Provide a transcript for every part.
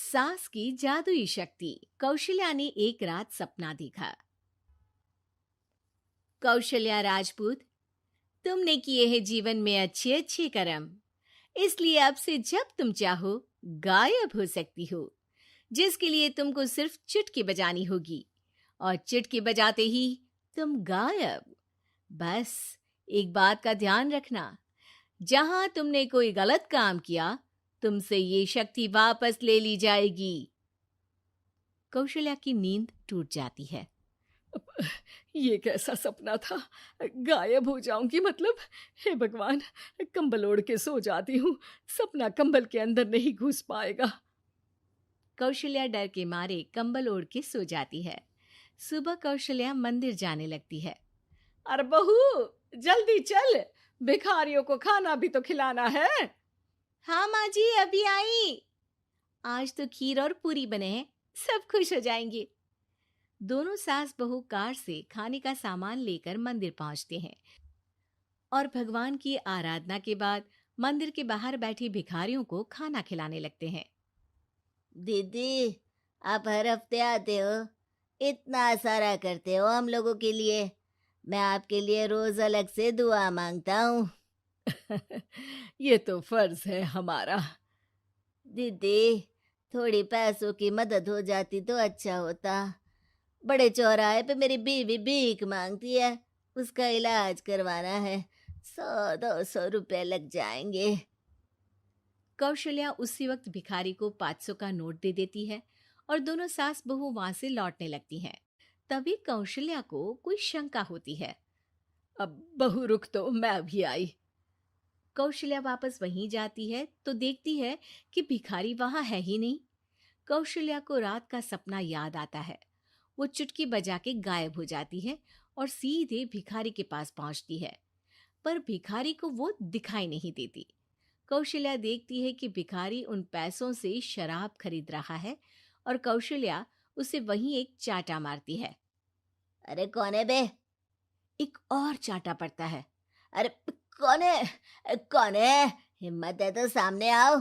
सास की जादुई शक्ति। कौशल्या ने एक रात सपना देखा। कौशल्या राजपूत, तुमने किए हैं जीवन में अच्छे अच्छे कर्म, इसलिए अब से जब तुम चाहो गायब हो सकती हो, जिसके लिए तुमको सिर्फ चुटकी बजानी होगी और चुटकी बजाते ही तुम गायब। बस एक बात का ध्यान रखना, जहां तुमने कोई गलत काम किया तुमसे ये शक्ति वापस ले ली जाएगी। कौशल्या की नींद टूट जाती है। ये कैसा सपना था? गायब हो जाऊंगी मतलब? हे भगवान, कंबल ओढ़ के सो जाती हूँ, सपना कंबल के अंदर नहीं घुस पाएगा। कौशल्या डर के मारे कंबल ओढ़ के सो जाती है। सुबह कौशल्या मंदिर जाने लगती है। अरे बहू, जल्दी चल, भिखारियों को खाना भी तो खिलाना है। हाँ माँ जी, अभी आई। आज तो खीर और पूरी बने हैं, सब खुश हो जाएंगे। दोनों सास बहू कार से खाने का सामान लेकर मंदिर पहुंचते हैं और भगवान की आराधना के बाद मंदिर के बाहर बैठे भिखारियों को खाना खिलाने लगते हैं। दीदी, आप हर हफ्ते आते हो, इतना सारा करते हो हम लोगों के लिए। मैं आपके लिए रोज अलग से दुआ मांगता हूँ। ये तो फर्ज है हमारा। दीदी, थोड़ी पैसों की मदद हो जाती तो अच्छा होता। बड़े चौराहे पे मेरी बीवी भीख मांगती है, उसका इलाज करवाना है, 100-200 रुपए लग जाएंगे। कौशल्या उसी वक्त भिखारी को 500 का नोट दे देती है और दोनों सास बहू वहां से लौटने लगती हैं। तभी कौशल्या को कोई शंका होती है। अब बहू रुक, तो मैं अभी आई। कौशल्या वापस वहीं जाती है तो देखती है कि भिखारी वहां है ही नहीं। कौशल्या को रात का सपना याद आता है। वो चुटकी बजा के गायब हो जाती है और सीधे भिखारी के पास पहुंचती है, पर भिखारी को वो दिखाई नहीं देती। कौशल्या देखती है कि भिखारी उन पैसों से शराब खरीद रहा है और कौशल्या उसे वहीं एक चाटा मारती है। अरे कौन है बे? एक और चाटा पड़ता है। अरे कौन है? कौन है? हिम्मत है तो सामने आओ।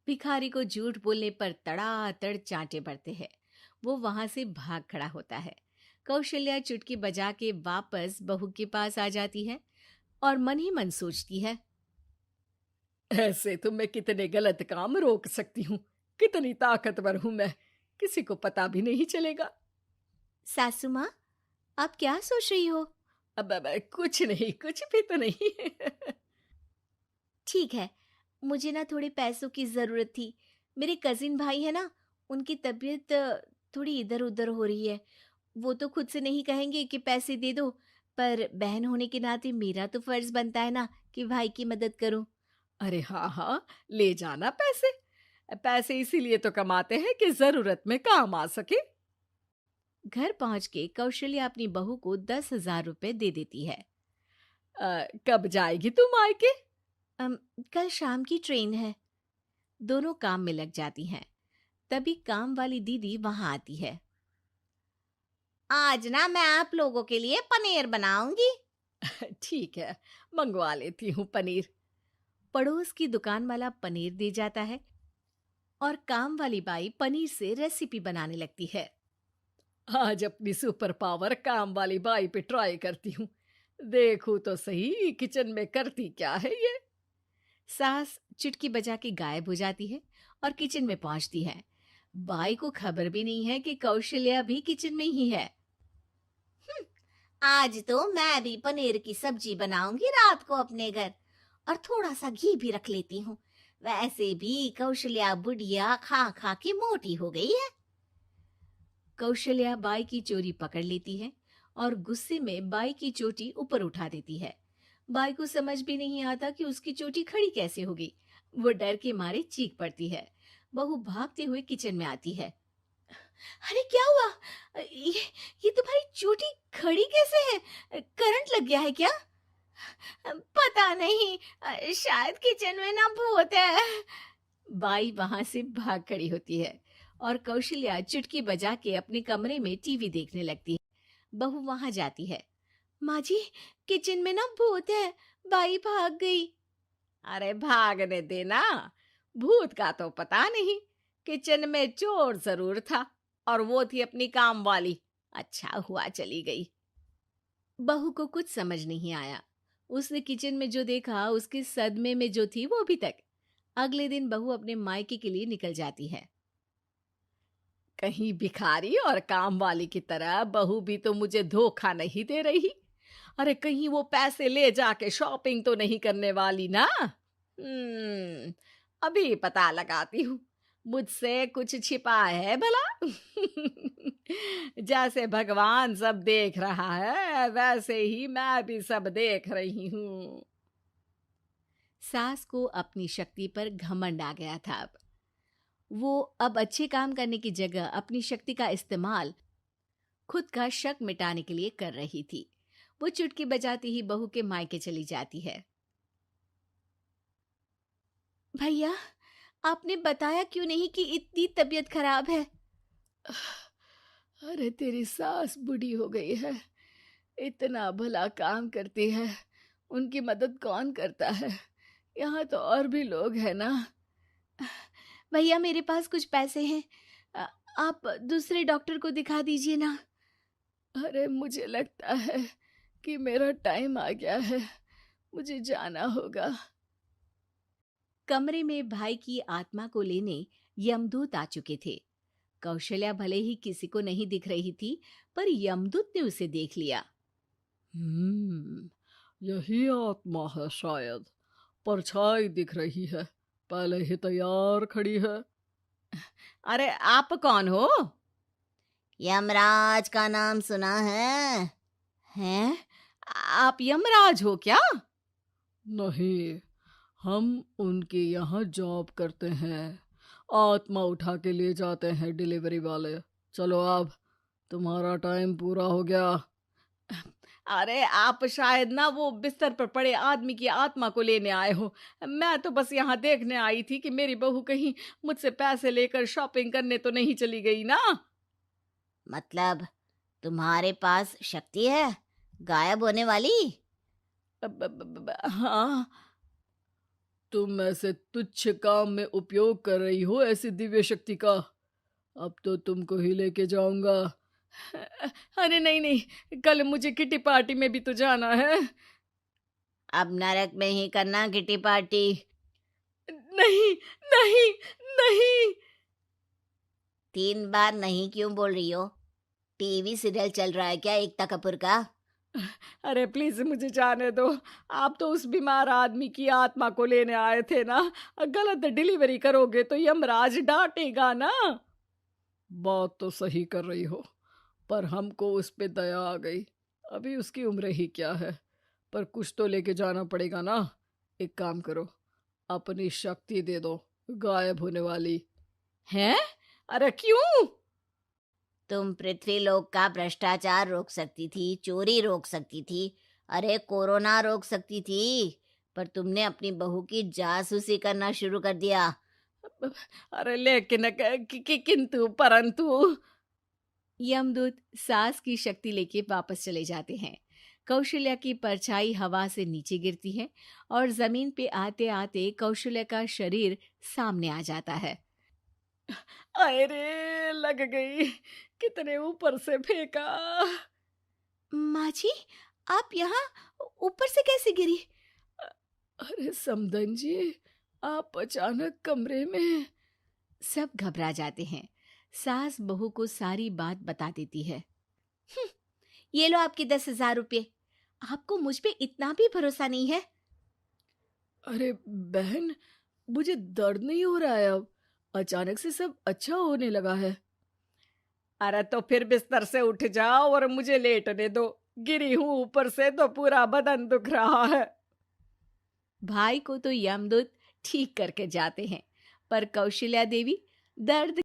भिखारी को झूठ बोलने पर तड़ातड़ चांटे पड़ते हैं। वो वहां से भाग खड़ा होता है। कौशल्या चुटकी बजा के वापस बहू के पास आ जाती है और मन ही मन सोचती है, ऐसे तो मैं कितने गलत काम रोक सकती हूँ, कितनी ताकतवर हूँ मैं, किसी को पता भी नहीं चलेगा। सासू माँ, आप क्या सोच रही हो? अब कुछ नहीं, कुछ भी तो नहीं। ठीक है, मुझे ना थोड़े पैसों की जरूरत थी। मेरे कजिन भाई है ना, उनकी तबीयत थोड़ी इधर उधर हो रही है। वो तो खुद से नहीं कहेंगे कि पैसे दे दो, पर बहन होने के नाते मेरा तो फर्ज बनता है ना कि भाई की मदद करूं। अरे हाँ हाँ, ले जाना पैसे। पैसे इसीलिए तो कमाते हैं कि जरूरत में काम आ सके। घर पहुंच के कौशल्या अपनी बहू को 10,000 रुपए दे देती है। कब जाएगी तू मायके? कल शाम की ट्रेन है। दोनों काम में लग जाती हैं। तभी काम वाली दीदी वहां आती है। आज ना मैं आप लोगों के लिए पनीर बनाऊंगी। ठीक है, मंगवा लेती हूँ पनीर। पड़ोस की दुकान वाला पनीर दे जाता है और काम वाली बाई पनीर से रेसिपी बनाने लगती है। आज अपनी सुपर पावर काम वाली बाई पे ट्राई करती हूँ, देखूं तो सही किचन में करती क्या है ये। सास चुटकी बजा के गायब हो जाती है और किचन में पहुंचती है। बाई को खबर भी नहीं है कि कौशल्या भी किचन में ही है। आज तो मैं भी पनीर की सब्जी बनाऊंगी रात को अपने घर, और थोड़ा सा घी भी रख लेती हूँ। वैसे भी कौशल्या बुढ़िया खा खा के मोटी हो गई है। कौशल्या बाई की चोरी पकड़ लेती है और गुस्से में बाई की चोटी ऊपर उठा देती है। बाई को समझ भी नहीं आता कि उसकी चोटी खड़ी कैसे होगी। वो डर के मारे चीख पड़ती है। बहू भागते हुए किचन में आती है। अरे क्या हुआ? ये तुम्हारी चोटी खड़ी कैसे है? करंट लग गया है क्या? पता नहीं, शायद किचन में ना भूत है। बाई वहां से भाग खड़ी होती है और कौशल्या चुटकी बजा के अपने कमरे में टीवी देखने लगती है। बहू वहां जाती है। माँ जी, किचन में ना भूत है, बाई भाग गई। अरे भागने देना, भूत का तो पता नहीं, किचन में चोर जरूर था और वो थी अपनी काम वाली। अच्छा हुआ चली गई। बहू को कुछ समझ नहीं आया। उसने किचन में जो देखा उसके सदमे में जो थी वो अभी तक। अगले दिन बहू अपने मायके के लिए निकल जाती है। कहीं भिखारी और काम वाली की तरह बहू भी तो मुझे धोखा नहीं दे रही। अरे कहीं वो पैसे ले जाके शॉपिंग तो नहीं करने वाली ना। अभी पता लगाती हूँ। मुझसे कुछ छिपा है भला। जैसे भगवान सब देख रहा है वैसे ही मैं भी सब देख रही हूँ। सास को अपनी शक्ति पर घमंड आ गया था। वो अब अच्छे काम करने की जगह अपनी शक्ति का इस्तेमाल खुद का शक मिटाने के लिए कर रही थी। वो चुटकी बजाती ही बहू के मायके चली जाती है। भैया, आपने बताया क्यों नहीं कि इतनी तबीयत खराब है? अरे तेरी सास बूढ़ी हो गई है, इतना भला काम करती है, उनकी मदद कौन करता है? यहाँ तो और भी लोग हैं ना। भैया, मेरे पास कुछ पैसे हैं, आप दूसरे डॉक्टर को दिखा दीजिए ना। अरे मुझे लगता है कि मेरा टाइम आ गया है, मुझे जाना होगा। कमरे में भाई की आत्मा को लेने यमदूत आ चुके थे। कौशल्या भले ही किसी को नहीं दिख रही थी, पर यमदूत ने उसे देख लिया। यही आत्मा है शायद, परछाई दिख रही है, पहले ही तैयार खड़ी है। अरे आप कौन हो? यमराज का नाम सुना है? हैं? आप यमराज हो क्या? नहीं, हम उनके यहाँ जॉब करते हैं, आत्मा उठा के ले जाते हैं डिलीवरी वाले। चलो अब तुम्हारा टाइम पूरा हो गया। अरे आप शायद ना वो बिस्तर पर पड़े आदमी की आत्मा को लेने आए हो। मैं तो बस यहाँ देखने आई थी कि मेरी बहू कहीं मुझसे पैसे लेकर शॉपिंग करने तो नहीं चली गई ना। मतलब तुम्हारे पास शक्ति है गायब होने वाली? हाँ। तुम ऐसे तुच्छ काम में उपयोग कर रही हो ऐसी दिव्य शक्ति का। अब तो तुमको ही लेके जाऊंगा। अरे नहीं नहीं, कल मुझे किटी पार्टी में भी तो जाना है। अब नरक में ही करना किटी पार्टी। नहीं नहीं नहीं। 3 बार नहीं क्यों बोल रही हो? टीवी सीरियल चल रहा है क्या एकता कपूर का? अरे प्लीज मुझे जाने दो। आप तो उस बीमार आदमी की आत्मा को लेने आए थे ना। गलत डिलीवरी करोगे तो यमराज डांटेगा ना। बात तो सही कर रही हो, पर हमको उस पे दया आ गई। अभी उसकी उम्र ही क्या है, पर कुछ तो लेके जाना पड़ेगा ना। एक काम करो, अपनी शक्ति दे दो, गायब होने वाली। हैं? अरे क्यों? तुम पृथ्वीलोक का भ्रष्टाचार रोक सकती थी, चोरी रोक सकती थी, अरे कोरोना रोक सकती थी, पर तुमने अपनी बहू की जासूसी करना शुरू कर दिया। अरे लेकिन किंतु परंतु। यमदूत सास की शक्ति लेके वापस चले जाते हैं। कौशल्या की परछाई हवा से नीचे गिरती है और जमीन पे आते आते कौशल्या का शरीर सामने आ जाता है। अरे लग गई, कितने ऊपर से फेंका। माँ जी, आप यहाँ ऊपर से कैसे गिरी? अरे समधन जी, आप अचानक कमरे में। सब घबरा जाते हैं। सास बहू को सारी बात बता देती है। ये लो आपके 10,000 रुपये। आपको मुझ पे इतना भी भरोसा नहीं है? अरे बहन, मुझे दर्द नहीं हो रहा है, अब अचानक से सब अच्छा होने लगा है। अरे तो फिर बिस्तर से उठ जाओ और मुझे लेटने दो। गिरी हूं ऊपर से तो पूरा बदन दुख रहा है। भाई को तो यमदूत ठीक करके जाते हैं, पर कौशल्या देवी दर्द